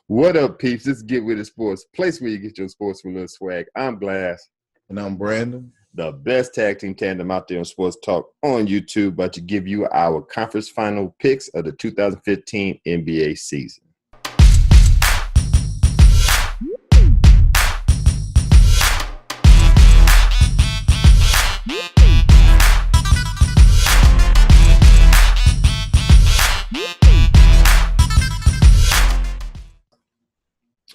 What up, peeps? This is Get With It Sports, place where you get your sports with a little swag. I'm Glass. And I'm Brandon. The best tag team tandem out there in sports talk on YouTube, about to give you our conference final picks of the 2015 NBA season.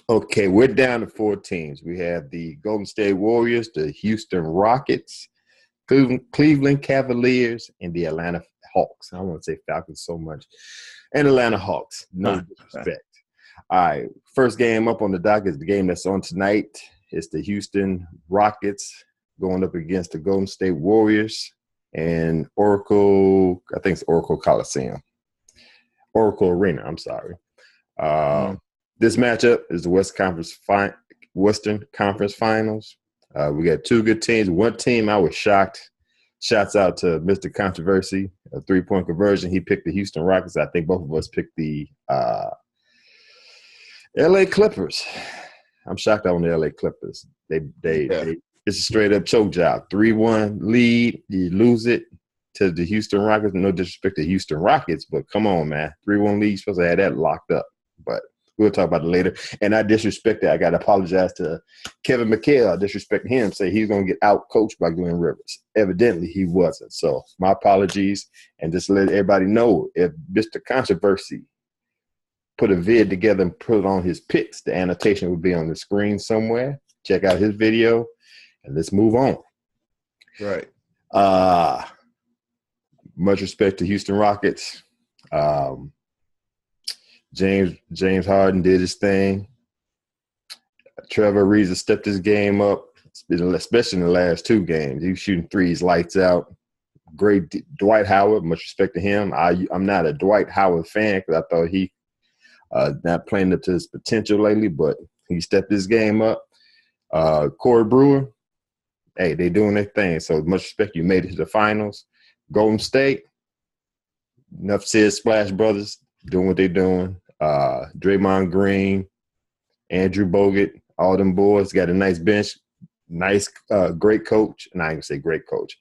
Okay, we're down to 4 teams. We have the Golden State Warriors, the Houston Rockets, Cleveland Cavaliers, and the Atlanta Hawks. I don't want to say Falcons so much. And Atlanta Hawks. No disrespect. All right, first game up on the dock is the game that's on tonight. It's the Houston Rockets going up against the Golden State Warriors and Oracle, I think it's Oracle Coliseum. Oracle Arena, I'm sorry. This matchup is the Western Conference Finals. We got 2 good teams. One team I was shocked. Shouts out to Mr. Controversy, a 3-point conversion. He picked the Houston Rockets. I think both of us picked the LA Clippers. I'm shocked on the LA Clippers. It's a straight up choke job. 3-1 lead. You lose it to the Houston Rockets. No disrespect to Houston Rockets, but come on, man. 3-1 lead. You're supposed to have that locked up. But we'll talk about it later. And I disrespected. I got to apologize to Kevin McHale. I disrespected him, say he's going to get out-coached by Glenn Rivers. Evidently, he wasn't. So my apologies. And just let everybody know, if Mr. Controversy put a vid together and put it on his picks, the annotation will be on the screen somewhere. Check out his video, and let's move on. Right. Much respect to Houston Rockets. James Harden did his thing. Trevor Ariza stepped his game up, especially in the last 2 games. He was shooting threes, lights out. Great Dwight Howard, much respect to him. I'm not a Dwight Howard fan because I thought he not playing up to his potential lately, but he stepped his game up. Corey Brewer, hey, they doing their thing. So much respect. You made it to the finals. Golden State, enough said, Splash Brothers doing what they're doing. Draymond Green, Andrew Bogut, all them boys got a nice bench, great coach. And I ain't gonna say great coach,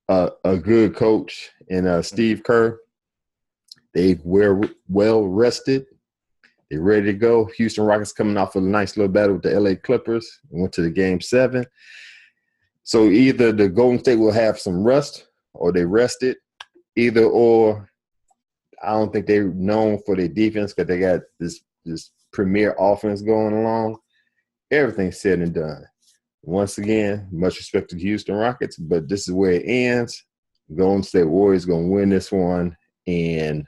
a good coach in Steve Kerr. They were well rested. They're ready to go. Houston Rockets coming off of a nice little battle with the LA Clippers. Went to the game 7. So either the Golden State will have some rust or they rested. Either or. I don't think they're known for their defense because they got this premier offense going along. Everything's said and done. Once again, much respect to the Houston Rockets, but this is where it ends. Golden State Warriors going to win this one, and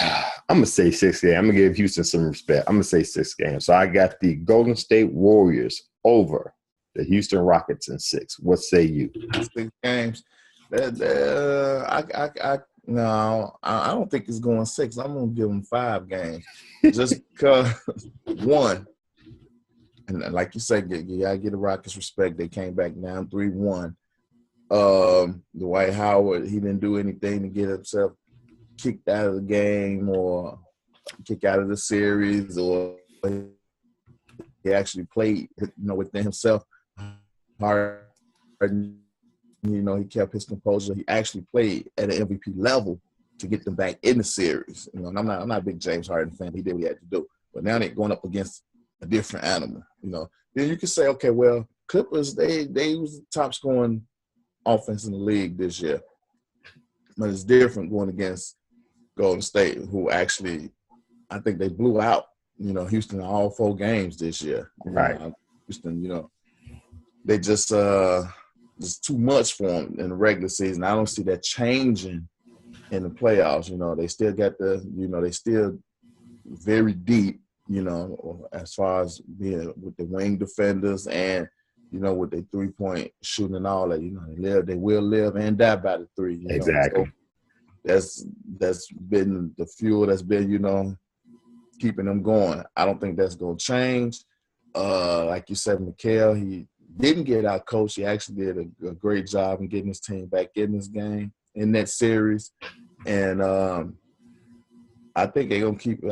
I'm going to say 6 games. I'm going to give Houston some respect. I'm going to say 6 games. So I got the Golden State Warriors over the Houston Rockets in 6. What say you? 6 games. No, I don't think it's going 6. I'm going to give them 5 games. Just because, one, and like you said, you got to give the Rockets respect. They came back down 3-1. Dwight Howard, he didn't do anything to get himself kicked out of the game or kicked out of the series, or he actually played, within himself hard. He kept his composure. He actually played at an MVP level to get them back in the series. And I'm not a big James Harden fan. He did what he had to do. But now they're going up against a different animal. Then you can say, okay, well, Clippers, they was the top scoring offense in the league this year. But it's different going against Golden State, who actually, I think they blew out, Houston in all 4 games this year. Right. Houston, they just it's too much for them in the regular season. I don't see that changing in the playoffs. They still got they still very deep, as far as being with the wing defenders and, with their 3-point shooting and all that. They will live and die by the 3. Exactly. So that's been the fuel that's been, keeping them going. I don't think that's going to change. Like you said, Mikal, he didn't get out coached. He actually did a great job in getting his team back in this game, in that series. And I think they're going to keep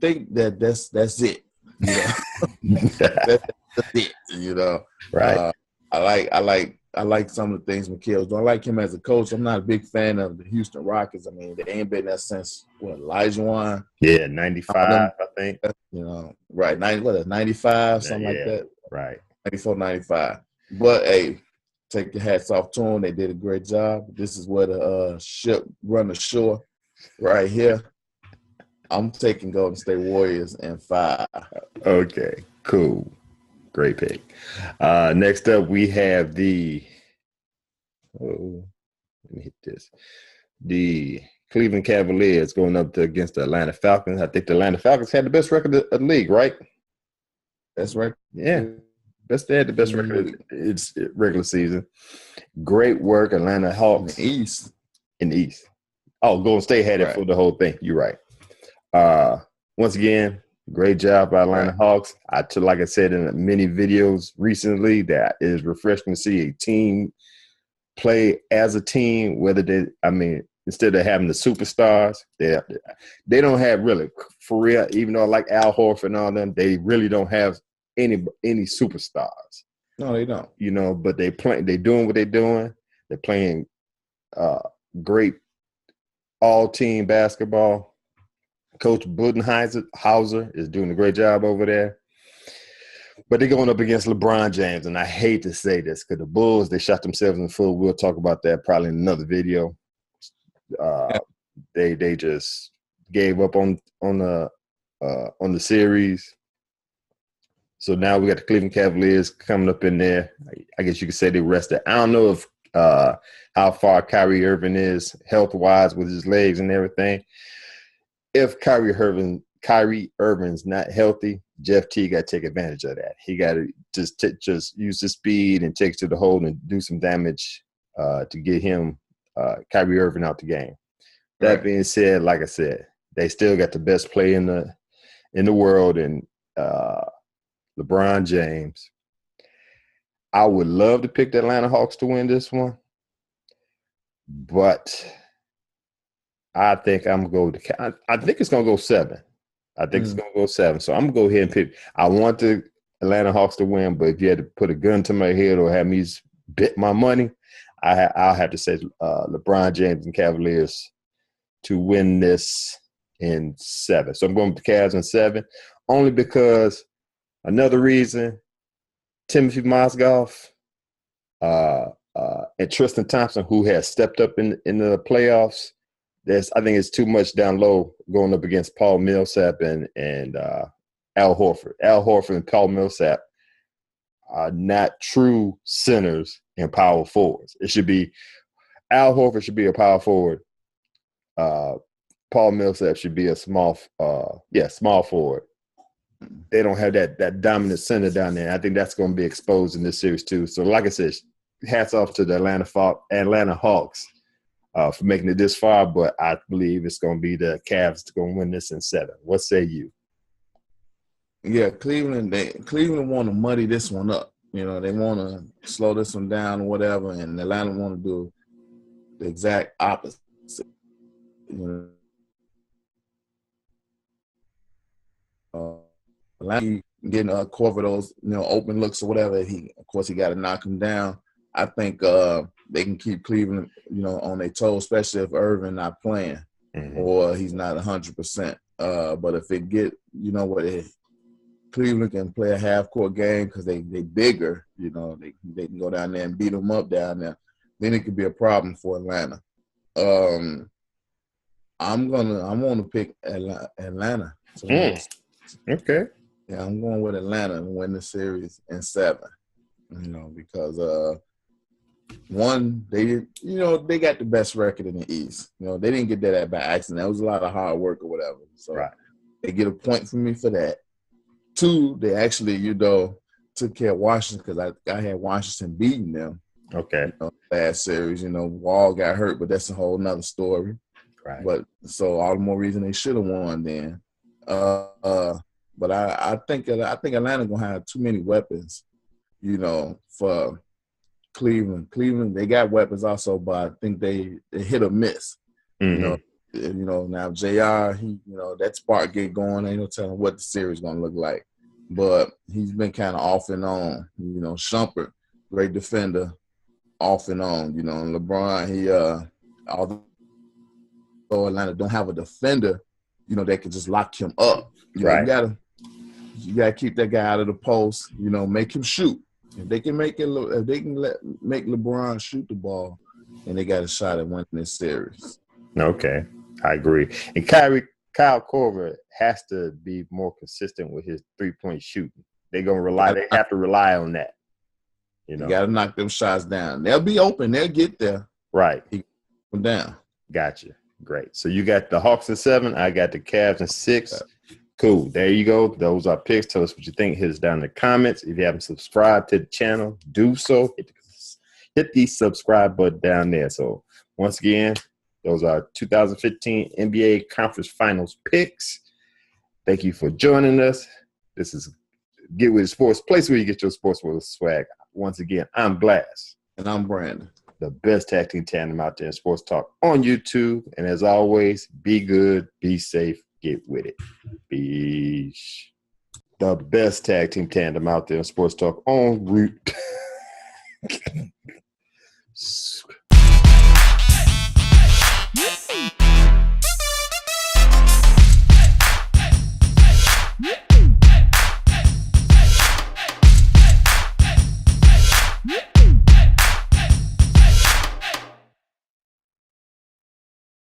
think that that's it. You know, that's it. You know, Right. I like some of the things McHale's doing. I like him as a coach. I'm not a big fan of the Houston Rockets. I mean, they ain't been there since Elijah. Yeah, 95, I think. You know, right? 95, something like that. Right. 94, 95. But hey, take your hats off to them. They did a great job. This is where the ship run ashore, right here. I'm taking Golden State Warriors in 5. Okay, cool. Great pick. Next up, we have let me hit this. The Cleveland Cavaliers going up against the Atlanta Falcons. I think the Atlanta Falcons had the best record of the league, right? That's right. Yeah. They had the best record of its regular season. Great work, Atlanta Hawks. In the East. Oh, Golden State had it for the whole thing. You're right. Once again, great job by Atlanta Hawks. Like I said in many videos recently, that it is refreshing to see a team play as a team, instead of having the superstars, they don't have really, for real, even though I like Al Horford and all them, they really don't have any superstars. No, they don't. You know, but they doing what they're doing. They're playing great all-team basketball. Coach Budenhauser is doing a great job over there. But they're going up against LeBron James, and I hate to say this because the Bulls, they shot themselves in the foot. We'll talk about that probably in another video. They just gave up on the series. So now we got the Cleveland Cavaliers coming up in there. I guess you could say they rested. I don't know if how far Kyrie Irving is health-wise with his legs and everything. If Kyrie Irving's not healthy, Jeff T got to take advantage of that. He got to just use the speed and take to the hole and do some damage to get him Kyrie Irving out the game. That being said, like I said, they still got the best player in the world, and LeBron James. I would love to pick the Atlanta Hawks to win this one, but I think I'm going to – I think it's going to go 7. I think it's going to go 7. So I'm going to go ahead and pick – I want the Atlanta Hawks to win, but if you had to put a gun to my head or have me bet my money, I'll have to say LeBron James and Cavaliers to win this in 7. So I'm going with the Cavs in 7, only because another reason, Timothy Mozgov and Tristan Thompson, who has stepped up in the playoffs, I think it's too much down low going up against Paul Millsap and Al Horford. Al Horford and Paul Millsap are not true centers and power forwards. It should be Al Horford should be a power forward. Paul Millsap should be a small forward. They don't have that dominant center down there. I think that's going to be exposed in this series too. So, like I said, hats off to the Atlanta Hawks for making it this far, but I believe it's going to be the Cavs that's going to win this in 7. What say you? Yeah, Cleveland want to muddy this one up. You know, they want to slow this one down or whatever, and Atlanta want to do the exact opposite. You know, Atlanta getting Corver those open looks or whatever. He got to knock him down. I think they can keep Cleveland on their toes, especially if Irving not playing or he's not 100%. But if it get Cleveland can play a half court game because they bigger. They can go down there and beat them up down there. Then it could be a problem for Atlanta. I'm gonna pick Atlanta. Okay. Yeah, I'm going with Atlanta and win the series in 7. Because one, they got the best record in the East. They didn't get that by accident. That was a lot of hard work or whatever. So they get a point from me for that. 2, they actually took care of Washington because I had Washington beating them. Okay. Last series, Wall got hurt, but that's a whole nother story. Right. But so all the more reason they should have won then. But I think Atlanta gonna have too many weapons, for Cleveland. Cleveland, they got weapons also, but I think they hit or miss. now JR, that spark get going. Ain't no telling what the series going to look like. But he's been kind of off and on. Shumpert, great defender, off and on. And LeBron, although Atlanta don't have a defender, that can just lock him up. Right. You gotta keep that guy out of the post. Make him shoot. If they can make LeBron shoot the ball, and they got a shot at winning this series. Okay, I agree. And Kyle Korver has to be more consistent with his 3-point shooting. They have to rely on that. You got to knock them shots down. They'll be open. They'll get there. Right. Them down. Gotcha. Great. So you got the Hawks at 7. I got the Cavs at 6. Cool. There you go. Those are picks. Tell us what you think. Hit us down in the comments. If you haven't subscribed to the channel, do so. Hit the subscribe button down there. So once again, those are 2015 NBA Conference Finals picks. Thank you for joining us. This is Get With It Sports, place where you get your sports with swag. Once again, I'm Glass. And I'm Brandon. The best tag team tandem out there in sports talk on YouTube. And as always, be good, be safe, get with it. Peace. The best tag team tandem out there in sports talk on route.